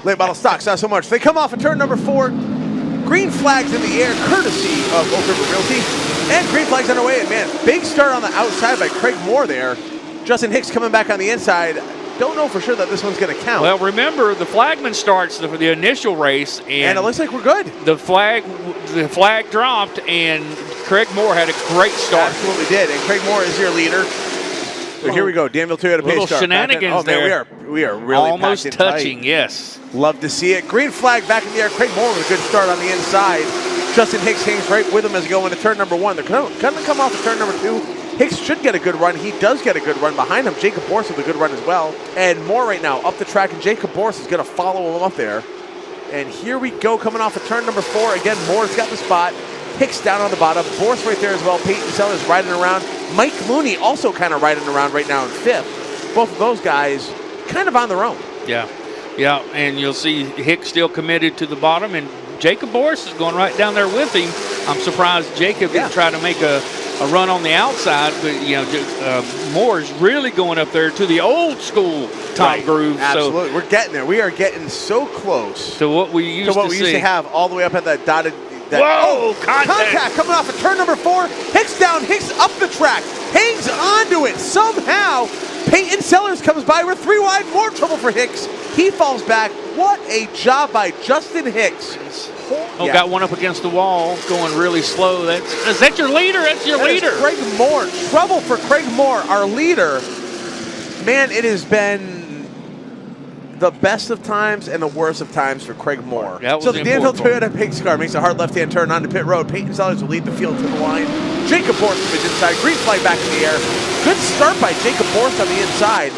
Late model stocks, not so much. They come off of turn number 4. Green flags in the air, courtesy of Oak River Realty. And green flags underway. And man, big start on the outside by Craig Moore there. Justin Hicks coming back on the inside. Don't know for sure that this one's going to count. Well, remember, the flagman starts the initial race. And it looks like we're good. The flag dropped, and Craig Moore had a great start. Absolutely did. And Craig Moore is your leader. So here we go, Danville Toyota pace car. Little shenanigans there. We are really almost touching, yes. Love to see it. Green flag back in the air. Craig Moore with a good start on the inside. Justin Hicks hangs right with him as they go into turn number 1. They're going to come off of turn number 2. Hicks should get a good run. He does get a good run. Behind him, Jacob Borst with a good run as well. And Moore right now up the track, and Jacob Borst is going to follow him up there. And here we go, coming off of turn number 4. Again, Moore's got the spot. Hicks down on the bottom. Borst right there as well. Peyton Sellers riding around. Mike Looney also kind of riding around right now in 5th. Both of those guys kind of on their own. Yeah, and you'll see Hicks still committed to the bottom, and Jacob Borst is going right down there with him. I'm surprised Jacob didn't try to make a run on the outside, but Moore's really going up there to the old school top groove. Absolutely, so we're getting there. We are getting so close to what we used to have all the way up at that dotted. Whoa! Contact coming off of turn number 4. Hicks down, Hicks up the track, hangs onto it somehow. Peyton Sellers comes by. We're 3 wide, more trouble for Hicks. He falls back. What a job by Justin Hicks. Got one up against the wall, going really slow. Is that your leader? That's your leader. Craig Moore. Trouble for Craig Moore, our leader. Man, it has been the best of times and the worst of times for Craig Moore. So the Danville Toyota pace car makes a hard left-hand turn onto pit road. Peyton Sellers will lead the field to the line. Jacob Borst is inside. Green flag back in the air. Good start by Jacob Borst on the inside.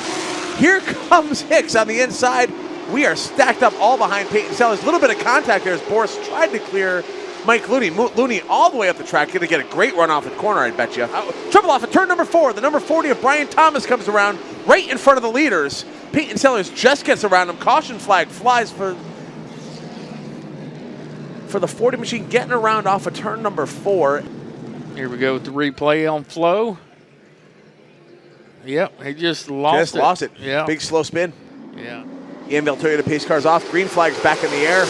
Here comes Hicks on the inside. We are stacked up all behind Peyton Sellers. A little bit of contact there as Borst tried to clear Mike Looney. Looney all the way up the track. Going to get a great run off the corner, I bet you. Trouble off at turn number 4. The number 40 of Brian Thomas comes around right in front of the leaders. Peyton Sellers just gets around him. Caution flag flies for the 40 machine, getting around off of turn number 4. Here we go with the replay on Flo. Yep, he just lost it. Yeah. Big slow spin. Yeah. Danville Toyota pace cars off. Green flag's back in the air.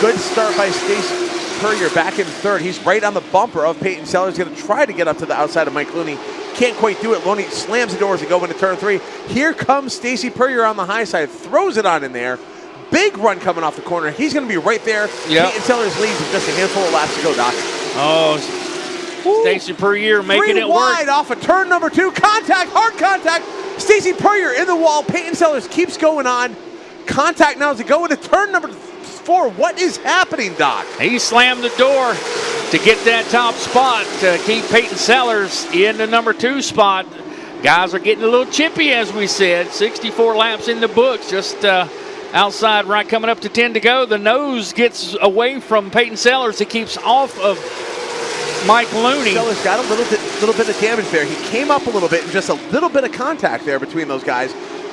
Good start by Stacy Purrier back in 3rd. He's right on the bumper of Peyton Sellers. Going to try to get up to the outside of Mike Looney. Can't quite do it. Looney slams the doors and go into turn 3. Here comes Stacy Purrier on the high side. Throws it on in there. Big run coming off the corner. He's going to be right there. Yep. Peyton Sellers leads with just a handful of laps to go, Doc. Oh, Stacy Purrier making it work. 3 wide off of turn number 2. Contact, hard contact. Stacy Purrier in the wall. Peyton Sellers keeps going on. Contact now as they go into turn number 4. What is happening, Doc? He slammed the door to get that top spot to keep Peyton Sellers in the number 2 spot. Guys are getting a little chippy, as we said. 64 laps in the books, just outside right coming up to 10 to go. The nose gets away from Peyton Sellers. He keeps off of Mike Looney. Sellers got a little bit of damage there. He came up a little bit and just a little bit of contact there between those guys.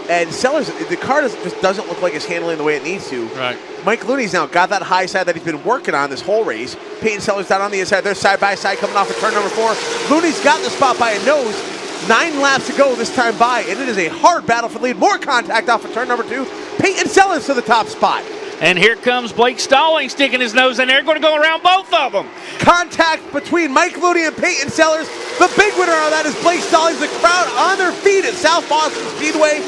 And Sellers, the car just doesn't look like it's handling the way it needs to. Right. Mike Looney's now got that high side that he's been working on this whole race. Peyton Sellers down on the inside. They're side by side coming off of turn number 4. Looney's got the spot by a nose. 9 laps to go this time by, and it is a hard battle for the lead. More contact off of turn number 2. Peyton Sellers to the top spot. And here comes Blake Stalling sticking his nose in there. Going to go around both of them. Contact between Mike Looney and Peyton Sellers. The big winner of that is Blake Stallings. The crowd on their feet at South Boston Speedway.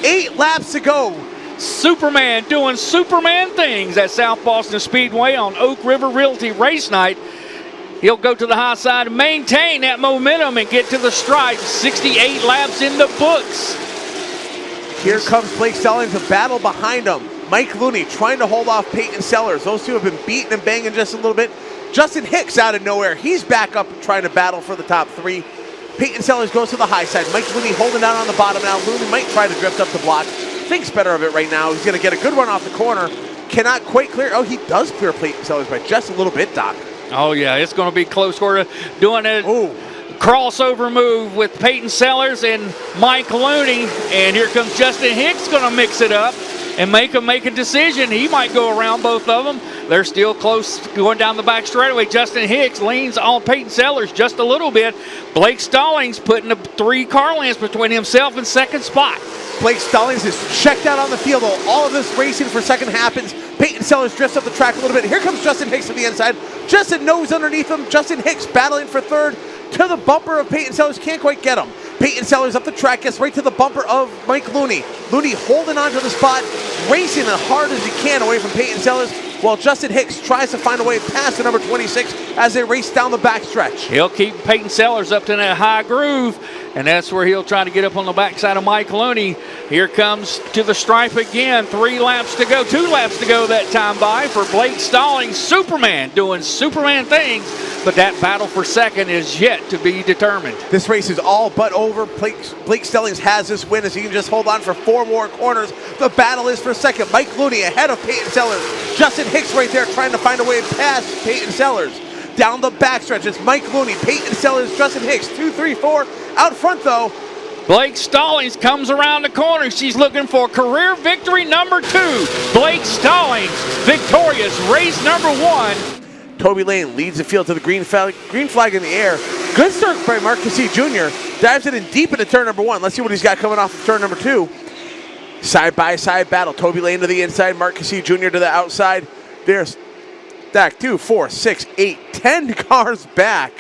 8 laps to go. Superman doing Superman things at South Boston Speedway on Oak River Realty Race Night. He'll go to the high side and maintain that momentum and get to the stripe. 68 laps in the books. Here comes Blake Stallings, a battle behind him. Mike Looney trying to hold off Peyton Sellers. Those two have been beating and banging just a little bit. Justin Hicks out of nowhere. He's back up trying to battle for the top 3. Peyton Sellers goes to the high side. Mike Looney holding down on the bottom now. Looney might try to drift up the block. Thinks better of it right now. He's going to get a good run off the corner. Cannot quite clear. Oh, he does clear Peyton Sellers by just a little bit, Doc. Oh, yeah. It's going to be close. We're doing a crossover move with Peyton Sellers and Mike Looney. And here comes Justin Hicks going to mix it up. and make a decision. He might go around both of them. They're still close going down the back straightaway. Justin Hicks leans on Peyton Sellers just a little bit. Blake Stallings putting 3 car lengths between himself and second spot. Blake Stallings is checked out on the field. All of this racing for second happens. Peyton Sellers drifts up the track a little bit. Here comes Justin Hicks to the inside. Justin nose underneath him. Justin Hicks battling for third to the bumper of Peyton Sellers. Can't quite get him. Peyton Sellers up the track, gets right to the bumper of Mike Looney. Looney holding on to the spot, racing as hard as he can away from Peyton Sellers, while Justin Hicks tries to find a way past the number 26 as they race down the backstretch. He'll keep Peyton Sellers up to that high groove, and that's where he'll try to get up on the backside of Mike Looney. Here comes to the stripe again. 3 laps to go, 2 laps to go that time by for Blake Stallings. Superman doing Superman things, but that battle for second is yet to be determined. This race is all but over. Blake Stallings has this win as he can just hold on for 4 more corners. The battle is for second. Mike Looney ahead of Peyton Sellers. Justin Hicks right there trying to find a way past Peyton Sellers. Down the backstretch, it's Mike Looney, Peyton Sellers, Justin Hicks, 2, 3, 4. Out front though, Blake Stallings comes around the corner. She's looking for career victory number 2. Blake Stallings victorious, race number 1. Toby Lane leads the field to the green flag in the air. Good start by Mark Cassey Jr. Dives it in deep into turn number 1. Let's see what he's got coming off of turn number 2. Side-by-side battle. Toby Lane to the inside, Mark Cassey Jr. to the outside. There's stack 2, 4, 6, 8, 10 cars back.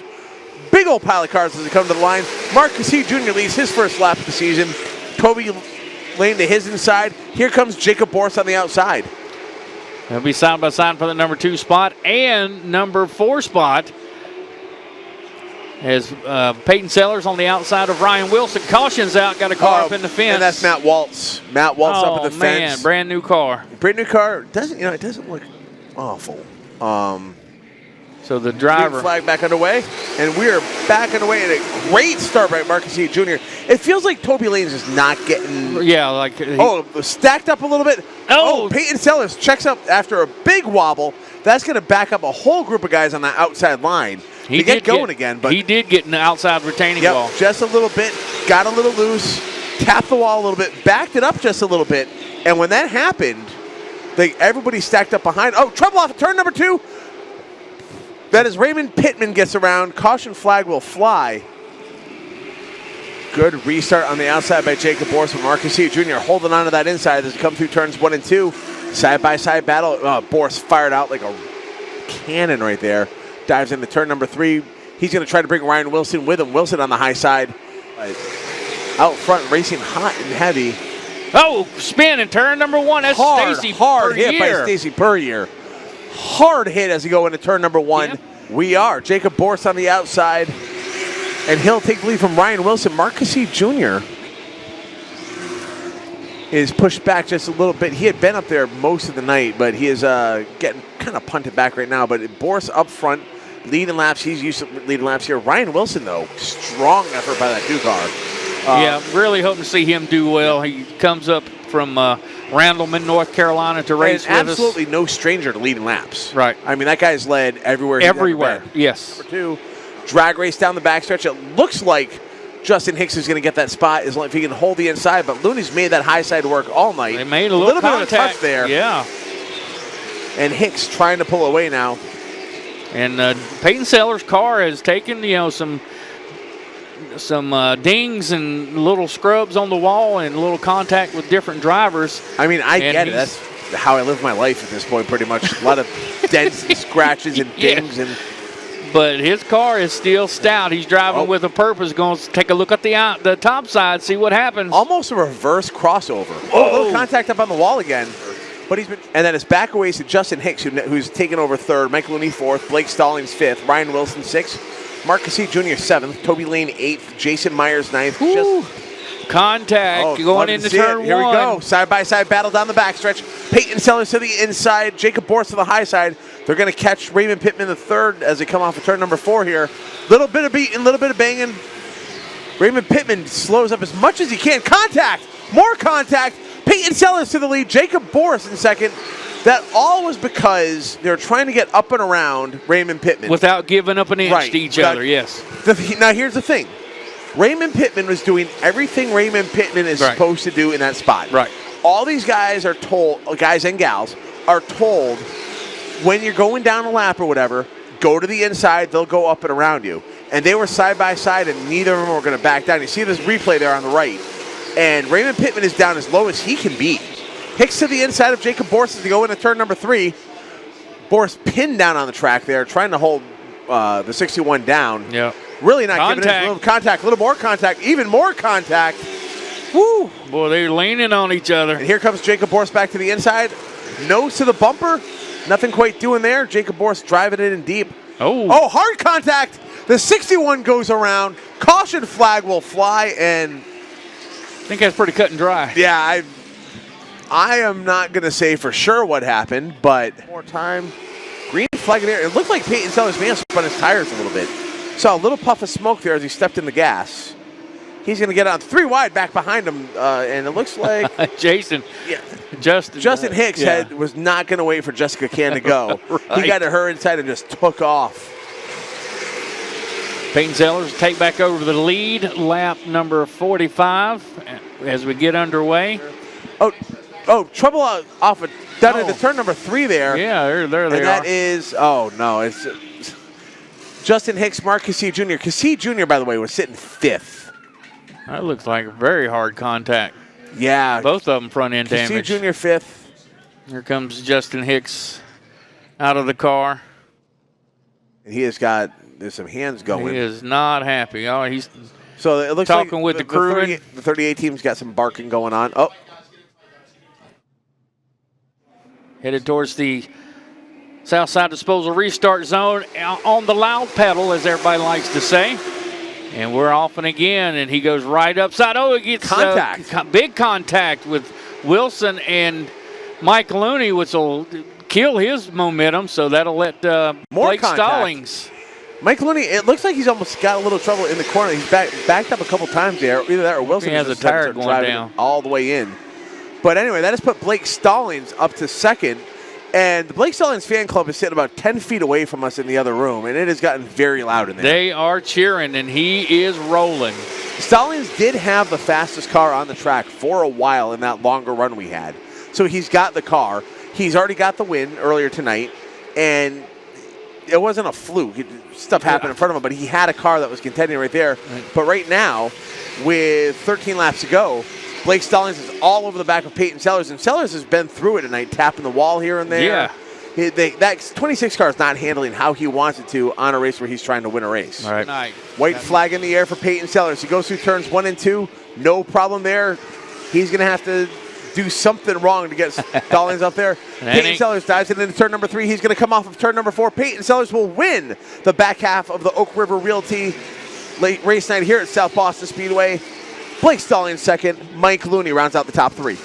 Big old pile of cars as they come to the line. Mark Cassey Jr. leads his first lap of the season. Toby Lane to his inside. Here comes Jacob Boris on the outside. They'll be side by side for the number 2 spot and number 4 spot. As Peyton Sellers on the outside of Ryan Wilson. Caution's out, got a car up in the fence. And that's Matt Waltz. Matt Waltz up in the fence. Man, brand new car. Brand new car. It doesn't look awful. So the driver. Green flag back underway, and we are back underway. And a great start by Mark Cassey Jr. It feels like Toby Lane's just not getting. Yeah, like. Stacked up a little bit. Peyton Sellers checks up after a big wobble. That's going to back up a whole group of guys on the outside line. He did get going again, but he did get in the outside retaining wall. Just a little bit. Got a little loose. Tapped the wall a little bit. Backed it up just a little bit. And when that happened, everybody stacked up behind. Oh, trouble off of turn number 2. That is Raymond Pittman gets around. Caution flag will fly. Good restart on the outside by Jacob Boris, but Mark Cassey Jr. holding on to that inside as they come through turns 1 and 2. Side-by-side battle. Boris fired out like a cannon right there. Dives into turn number 3. He's going to try to bring Ryan Wilson with him. Wilson on the high side. Out front, racing hot and heavy. Spin in turn number 1. That's Stacy hard hit by Stacy Puryear. Hard hit as we go into turn number 1. Yep. We are. Jacob Boris on the outside. And he'll take the lead from Ryan Wilson. Mark Cassey Jr. is pushed back just a little bit. He had been up there most of the night, but he is getting kind of punted back right now. But Boris up front, leading laps. He's used to leading laps here. Ryan Wilson, though, strong effort by that 2 car. Really hoping to see him do well. He comes up from Randleman, North Carolina to race with us. Absolutely no stranger to leading laps. Right. I mean, that guy's led everywhere. Everywhere, yes. Number 2, drag race down the backstretch. It looks like Justin Hicks is going to get that spot as long if he can hold the inside, but Looney's made that high side work all night. They made a little bit of a touch there. Yeah. And Hicks trying to pull away now. And Peyton Sellers' car has taken, some dings and little scrubs on the wall and a little contact with different drivers. I mean, I get it. That's how I live my life at this point, pretty much. A lot of dents and scratches and dings. But his car is still stout. He's driving with a purpose. Going to take a look at the top side, see what happens. Almost a reverse crossover. A little contact up on the wall again. But and then it's back away to Justin Hicks, who's taken over 3rd, Mike Looney 4th, Blake Stallings 5th, Ryan Wilson 6th, Mark Cassey Jr. 7th, Toby Lane 8th, Jason Myers 9th. Contact going into turn 1. Here we go. Side-by-side battle down the backstretch. Peyton Sellers to the inside. Jacob Boris to the high side. They're going to catch Raymond Pittman the 3rd as they come off of turn number 4 here. Little bit of beating, little bit of banging. Raymond Pittman slows up as much as he can. Contact. More contact. Peyton Sellers to the lead. Jacob Boris in 2nd. That all was because they were trying to get up and around Raymond Pittman. Without giving up an inch to each other, yes. Now, here's the thing. Raymond Pittman was doing everything Raymond Pittman is supposed to do in that spot. Right. all these guys are told, guys and gals, are told when you're going down a lap or whatever, go to the inside, they'll go up and around you. And they were side by side, and neither of them were going to back down. You see this replay there on the right. And Raymond Pittman is down as low as he can be. Hicks to the inside of Jacob Borst as they go into turn number 3. Borst pinned down on the track there, trying to hold the 61 down. Yeah. Really not giving it a little contact, a little more contact, even more contact. Woo! Boy, they're leaning on each other. And here comes Jacob Borst back to the inside. Nose to the bumper. Nothing quite doing there. Jacob Borst driving it in deep. Oh, hard contact. The 61 goes around. Caution flag will fly, and I think that's pretty cut and dry. Yeah, I am not going to say for sure what happened, but more time. Green flag in there. It looked like Peyton Sellers may have spun his tires a little bit. Saw a little puff of smoke there as he stepped in the gas. He's going to get on 3 wide back behind him, and it looks like Justin Hicks was not going to wait for Jessica Can to go. Right. He got to her inside and just took off. Peyton Sellers take back over the lead, lap number 45 as we get underway. Oh, trouble off down into turn number 3 there. Yeah, there they are. And that is, it's Justin Hicks, Mark Cassee Jr. Cassee Jr., by the way, was sitting 5th. That looks like very hard contact. Yeah. Both of them front end Cassee damage. Jr. 5th. Here comes Justin Hicks out of the car. And there's some hands going. He is not happy. Oh, he's so it looks talking like with the crew. The 38 team's got some barking going on. Oh. Headed towards the south side disposal restart zone on the loud pedal, as everybody likes to say. And we're off and again, and he goes right upside. Oh, he gets big contact with Wilson and Mike Looney, which will kill his momentum, so that'll let Blake Stallings. Mike Looney, it looks like he's almost got a little trouble in the corner. He's backed up a couple times there. Either that or Wilson has a tire going down all the way in. But anyway, that has put Blake Stallings up to 2nd. And the Blake Stallings fan club is sitting about 10 feet away from us in the other room, and it has gotten very loud in there. They are cheering, and he is rolling. Stallings did have the fastest car on the track for a while in that longer run we had. So he's got the car. He's already got the win earlier tonight, and it wasn't a fluke. Stuff happened in front of him, but he had a car that was contending right there. Right. But right now, with 13 laps to go, Blake Stallings is all over the back of Peyton Sellers, and Sellers has been through it tonight, tapping the wall here and there. Yeah. That 26 car is not handling how he wants it to on a race where he's trying to win a race. All right. White flag in the air for Peyton Sellers. He goes through turns 1 and 2. No problem there. He's going to have to do something wrong to get Stallings up there. Peyton Sellers dives into turn number 3. He's going to come off of turn number 4. Peyton Sellers will win the back half of the Oak River Realty late race night here at South Boston Speedway. Blake Stallings 2nd. Mike Looney rounds out the top 3.